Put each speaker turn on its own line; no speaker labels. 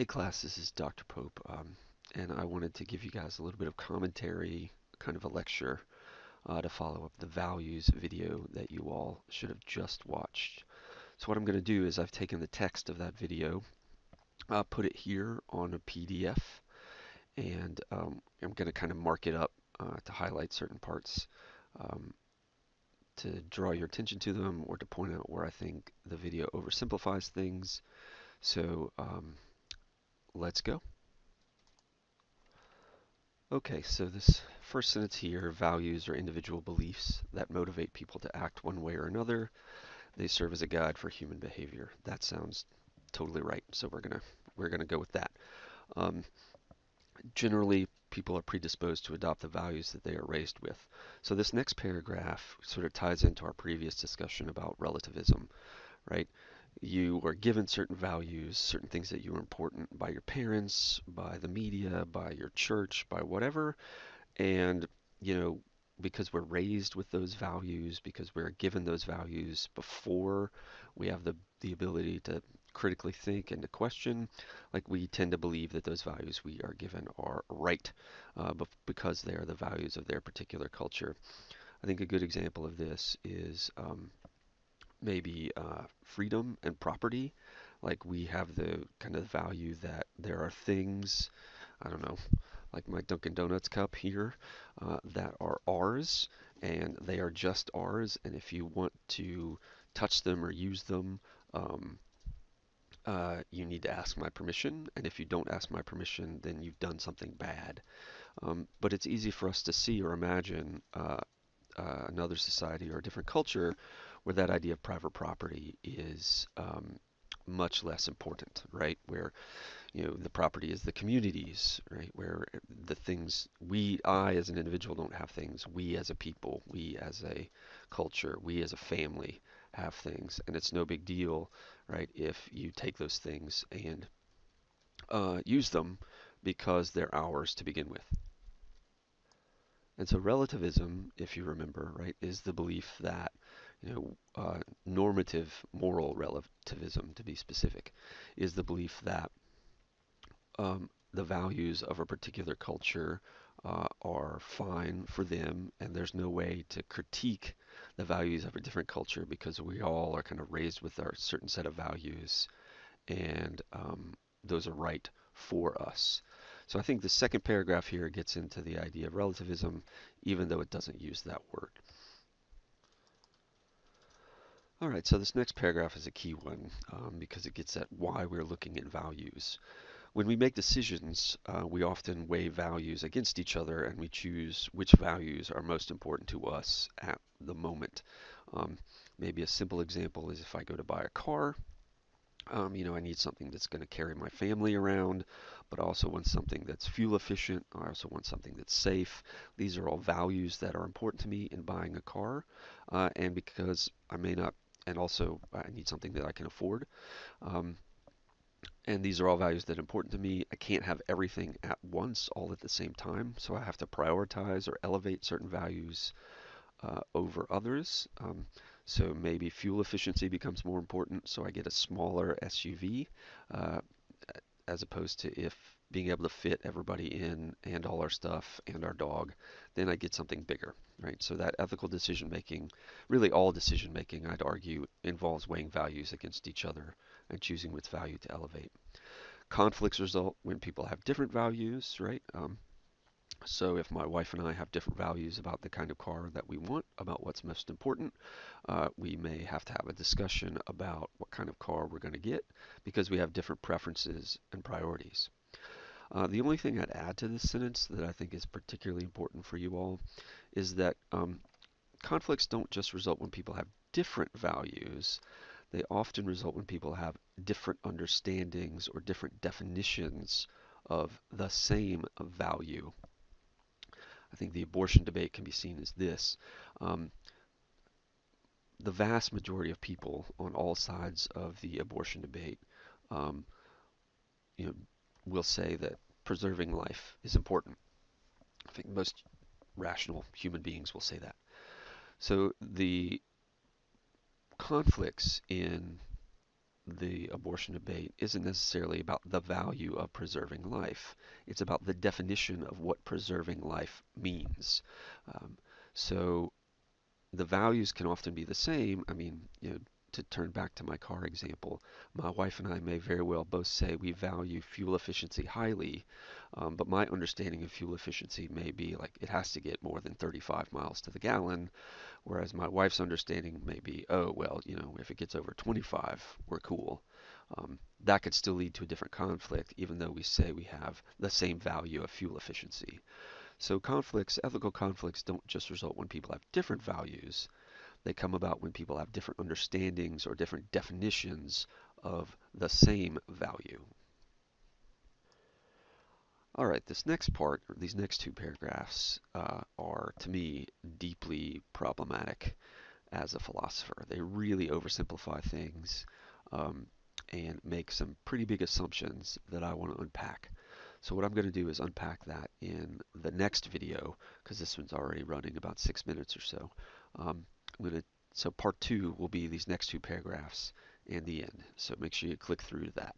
Hey class, this is Dr. Pope, and I wanted to give you guys a little bit of commentary, kind of a lecture, to follow up the values video that you all should have just watched. So what I'm going to do is I've taken the text of that video, put it here on a PDF, and I'm going to kind of mark it up to highlight certain parts, um, to draw your attention to them, or to point out where I think the video oversimplifies things. So let's go. Okay, so this first sentence here, values are individual beliefs that motivate people to act one way or another. They serve as a guide for human behavior. That sounds totally right. So we're gonna go with that. Um, Generally, people are predisposed to adopt the values that they are raised with. So this next paragraph sort of ties into our previous discussion about relativism, right? You are given certain values, certain things that you are important by your parents, by the media, by your church, by whatever, and, you know, because we're raised with those values, because we're given those values before we have the ability to critically think and to question, like we tend to believe that those values we are given are right, because they are the values of their particular culture. I think a good example of this is maybe freedom and property. Like we have the kind of value that there are things, I don't know, like my Dunkin' Donuts cup here, that are ours and they are just ours. And if you want to touch them or use them, um, you need to ask my permission. And if you don't ask my permission, then you've done something bad. But it's easy for us to see or imagine another society or a different culture where that idea of private property is much less important, right? Where the property is the communities, right? Where the things I as an individual don't have things. We as a people, we as a culture, we as a family have things, and it's no big deal, right? If you take those things and use them because they're ours to begin with. And so relativism, if you remember, right, is the belief that, normative moral relativism, to be specific, is the belief that the values of a particular culture are fine for them, and there's no way to critique the values of a different culture because we all are kind of raised with our certain set of values, and those are right for us. So I think the second paragraph here gets into the idea of relativism, even though it doesn't use that word. All right, so this next paragraph is a key one because it gets at why we're looking at values. When we make decisions, we often weigh values against each other and we choose which values are most important to us at the moment. Um, Maybe a simple example is if I go to buy a car, I need something that's going to carry my family around, but I also want something that's fuel efficient. I also want something that's safe. These are all values that are important to me in buying a car, and because I may not, and also I need something that I can afford. Um, and these are all values that are important to me. I can't have everything at once, all at the same time. So I have to prioritize or elevate certain values over others. So maybe fuel efficiency becomes more important. So I get a smaller SUV, uh, as opposed to if being able to fit everybody in and all our stuff and our dog, then I get something bigger, right? So that ethical decision making, really all decision making, I'd argue, involves weighing values against each other and choosing which value to elevate. Conflicts result when people have different values, right? So if my wife and I have different values about the kind of car that we want, about what's most important, we may have to have a discussion about what kind of car we're going to get because we have different preferences and priorities. The only thing I'd add to this sentence that I think is particularly important for you all is that conflicts don't just result when people have different values. They often result when people have different understandings or different definitions of the same value. I think the abortion debate can be seen as this. Um, the vast majority of people on all sides of the abortion debate, um, you know, will say that preserving life is important. I think most rational human beings will say that. So the conflicts in the abortion debate isn't necessarily about the value of preserving life. It's about the definition of what preserving life means. Um, so the values can often be the same. I mean, to turn back to my car example, my wife and I may very well both say we value fuel efficiency highly, but my understanding of fuel efficiency may be like it has to get more than 35 miles to the gallon, whereas my wife's understanding may be, oh, well, if it gets over 25, we're cool. That could still lead to a different conflict, even though we say we have the same value of fuel efficiency. So ethical conflicts don't just result when people have different values. They come about when people have different understandings or different definitions of the same value. All right, this next part, or these next two paragraphs, are to me deeply problematic as a philosopher. They really oversimplify things um, and make some pretty big assumptions that I want to unpack. So what I'm going to do is unpack that in the next video, because this one's already running about 6 minutes or so. So part two will be these next two paragraphs and the end. So make sure you click through to that.